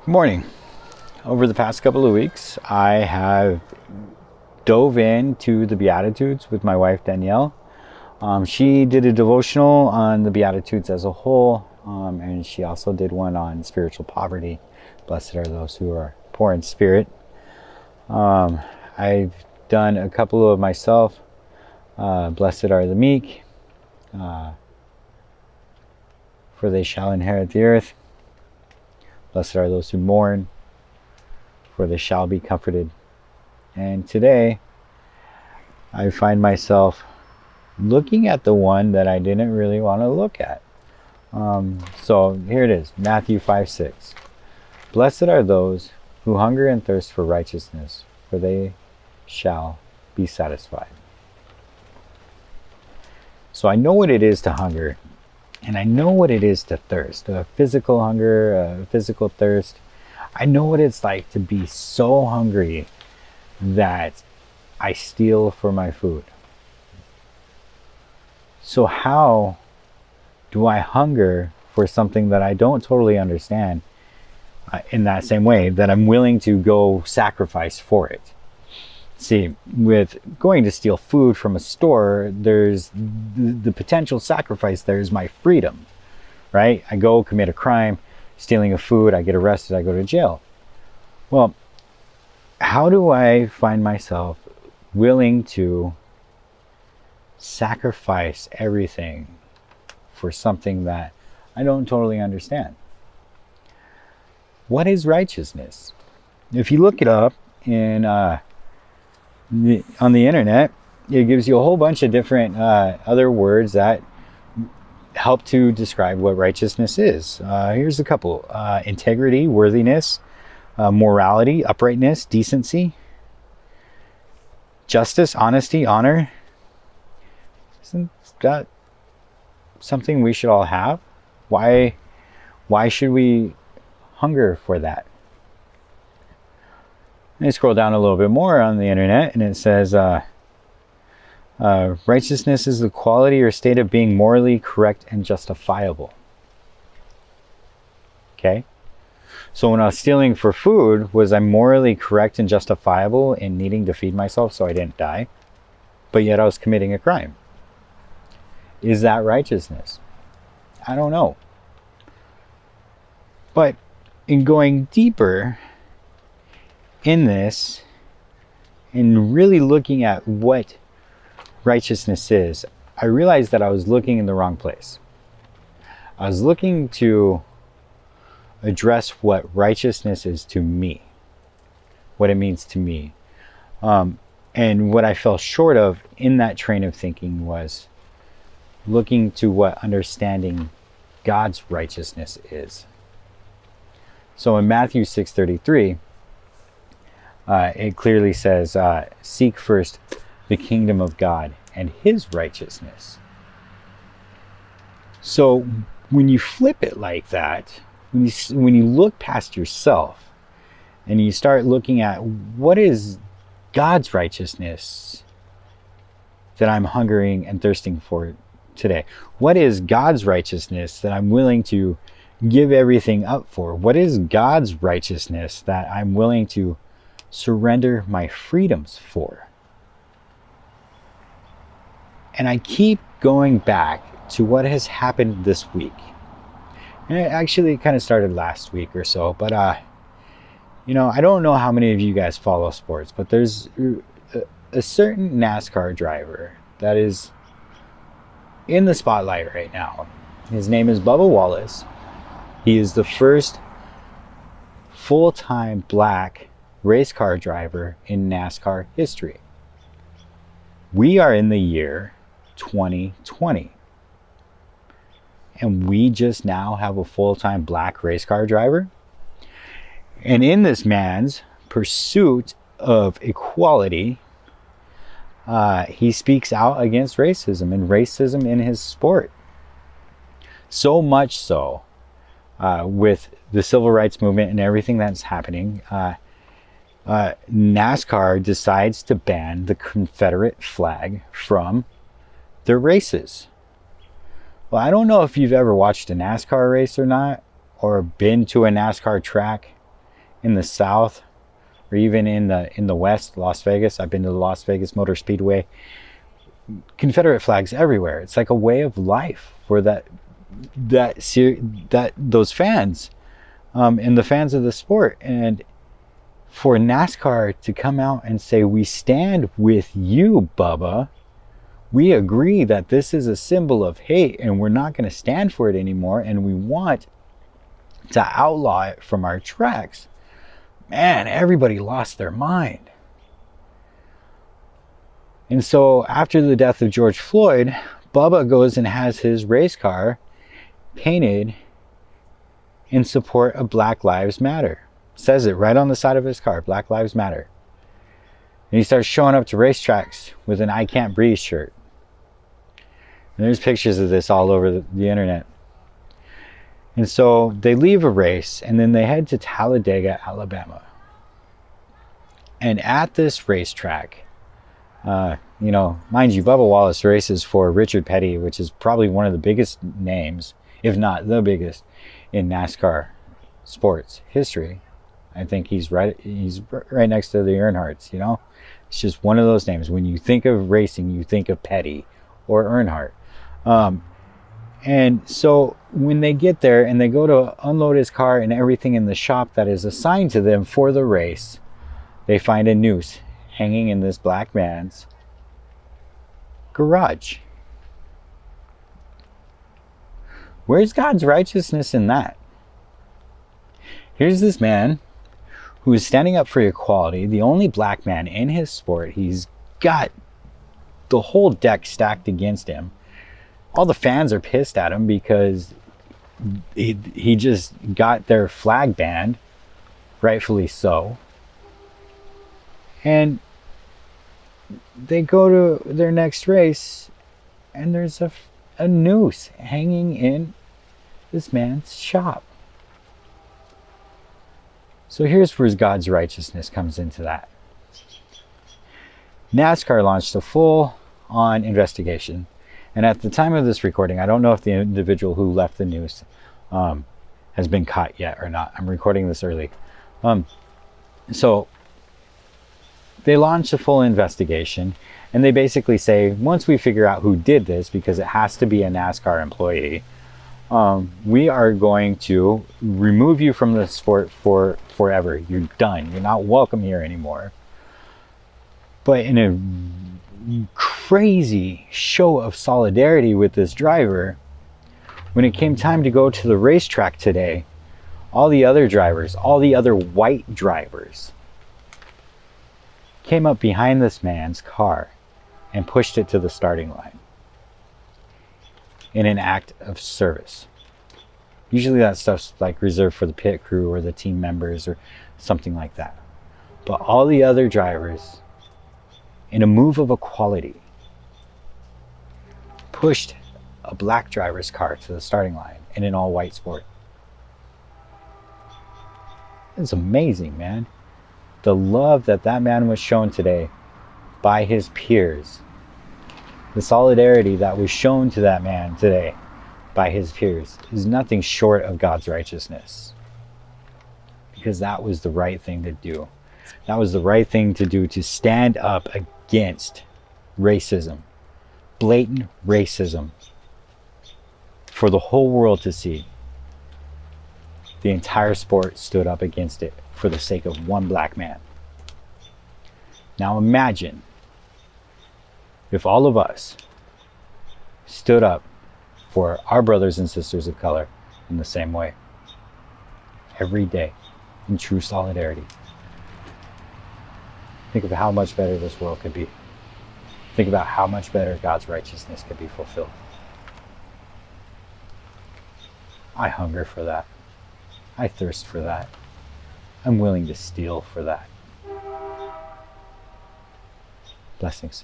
Good morning. Over the past couple of weeks, I have dove into the Beatitudes with my wife, Danielle. She did a devotional on the Beatitudes as a whole, and she also did one on spiritual poverty. Blessed are those who are poor in spirit. I've done a couple of myself. Blessed are the meek, for they shall inherit the earth. Blessed are those who mourn, for they shall be comforted. And today, I find myself looking at the one that I didn't really want to look at. So here it is, Matthew 5:6. Blessed are those who hunger and thirst for righteousness, for they shall be satisfied. So I know what it is to hunger, and I know what it is to thirst. A physical hunger, a physical thirst. I know what it's like to be so hungry that I steal for my food. So how do I hunger for something that I don't totally understand in that same way, that I'm willing to go sacrifice for it? See, with going to steal food from a store, there's the potential sacrifice there is my freedom, right? I go commit a crime, stealing of food, I get arrested, I go to jail. Well, how do I find myself willing to sacrifice everything for something that I don't totally understand? What is righteousness? If you look it up on the internet, it gives you a whole bunch of different other words that help to describe what righteousness is. Here's a couple. Integrity, worthiness, morality, uprightness, decency, justice, honesty, honor. Isn't that something we should all have? Why should we hunger for that? And I scroll down a little bit more on the internet, and it says, righteousness is the quality or state of being morally correct and justifiable. Okay? So when I was stealing for food, was I morally correct and justifiable in needing to feed myself so I didn't die? But yet I was committing a crime. Is that righteousness? I don't know. But in going deeper in this and really looking at what righteousness is, I realized that I was looking in the wrong place. I was looking to address what righteousness is to me, what it means to me. And what I fell short of in that train of thinking was looking to what understanding God's righteousness is. So in Matthew 6:33, it clearly says, seek first the kingdom of God and his righteousness. So when you flip it like that, when you look past yourself and you start looking at what is God's righteousness that I'm hungering and thirsting for today? What is God's righteousness that I'm willing to give everything up for? What is God's righteousness that I'm willing to surrender my freedoms for? And I keep going back to what has happened this week. And it actually kind of started last week or so, but I don't know how many of you guys follow sports, but there's a certain NASCAR driver that is in the spotlight right now. His name is Bubba Wallace. He is the first full-time black race car driver in NASCAR history. We are in the year 2020. And we just now have a full-time black race car driver. And in this man's pursuit of equality, he speaks out against racism and racism in his sport. So much so, with the civil rights movement and everything that's happening, NASCAR decides to ban the Confederate flag from their races. Well, I don't know if you've ever watched a NASCAR race or not, or been to a NASCAR track, in the South, or even in the West, Las Vegas. I've been to the Las Vegas Motor Speedway. Confederate flags everywhere. It's like a way of life for those fans, and the fans of the sport. And for NASCAR to come out and say, we stand with you, Bubba. We agree that this is a symbol of hate and we're not going to stand for it anymore, and we want to outlaw it from our tracks. Man, everybody lost their mind. And so after the death of George Floyd, Bubba goes and has his race car painted in support of Black Lives Matter. Says it right on the side of his car, Black Lives Matter. And he starts showing up to racetracks with an I Can't Breathe shirt. And there's pictures of this all over the internet. And so they leave a race and then they head to Talladega, Alabama. And at this racetrack, mind you, Bubba Wallace races for Richard Petty, which is probably one of the biggest names, if not the biggest, in NASCAR sports history. I think he's right next to the Earnhardts, It's just one of those names. When you think of racing, you think of Petty or Earnhardt. And so when they get there and they go to unload his car and everything in the shop that is assigned to them for the race, they find a noose hanging in this black man's garage. Where's God's righteousness in that? Here's this man who is standing up for equality, the only black man in his sport. He's got the whole deck stacked against him. All the fans are pissed at him because he just got their flag banned, rightfully so. And they go to their next race and there's a noose hanging in this man's shop. So here's where God's righteousness comes into that. NASCAR launched a full-on investigation. And at the time of this recording, I don't know if the individual who left the noose has been caught yet or not. I'm recording this early. So they launched a full investigation, and they basically say, once we figure out who did this, because it has to be a NASCAR employee, we are going to remove you from the sport forever. You're done. You're not welcome here anymore. But in a crazy show of solidarity with this driver, when it came time to go to the racetrack today, all the other drivers, all the other white drivers, came up behind this man's car and pushed it to the starting line in an act of service. Usually that stuff's like reserved for the pit crew or the team members or something like that. But all the other drivers, in a move of equality, pushed a black driver's car to the starting line in an all-white sport. It's amazing, man. The love that man was shown today by his peers. The solidarity that was shown to that man today by his peers is nothing short of God's righteousness. Because that was the right thing to do. That was the right thing to do, to stand up against racism. Blatant racism. For the whole world to see. The entire sport stood up against it for the sake of one black man. Now imagine if all of us stood up for our brothers and sisters of color in the same way. Every day, in true solidarity. Think of how much better this world could be. Think about how much better God's righteousness could be fulfilled. I hunger for that. I thirst for that. I'm willing to steal for that. Blessings.